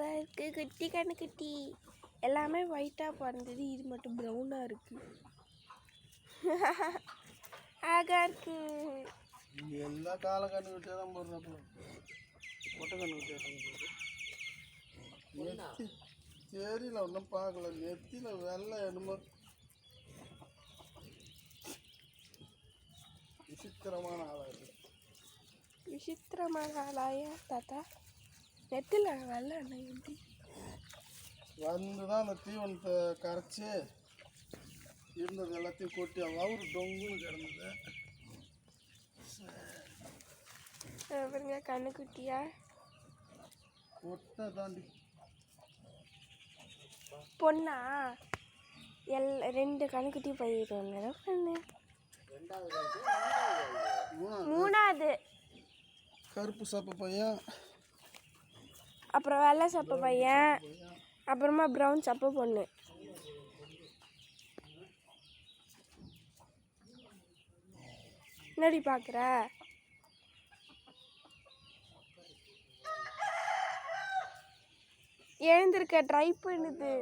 தான் இருக்குது. குட்டி கண்ணுக்குட்டி எல்லாமே ஒயிட்டாக பிறந்தது, இது மட்டும் ப்ரௌனாக இருக்குது. அழகா இருக்கு. எல்லா கால கண்ணுக்கிட்டே தான் போடுறப்ப மொட்டை கண்ணுக்கிட்டே நெத்தி தெரியல, ஒன்றும் பார்க்கல. நெத்தியில் வெள்ளை என்னமோ விசித்திரமான ஆளாக. விசித்திரமான ஆளாயா தாத்தா? நெத்தியில் வெள்ளை என்ன எப்படி வந்து தான் அந்த தீவனத்தை கரைச்சி இருந்தது எல்லாத்தையும் கொட்டி அவரு டொங்குன்னு கிடந்தது. பாருங்க கண்ணுக்குட்டியா கொட்டை தாண்டி பொண்ணா? 2 கண்ணுக்குட்டி போயிடுவாங்க. பொண்ணு மூணாவது கருப்பு சப்பை பையன், அப்புறம் வெள்ளை சப்பை பையன், அப்புறமா ப்ரௌன் சப்பை பொண்ணு. என்னடி பார்க்குற? எழுந்திருக்க ட்ரை பண்ணுது.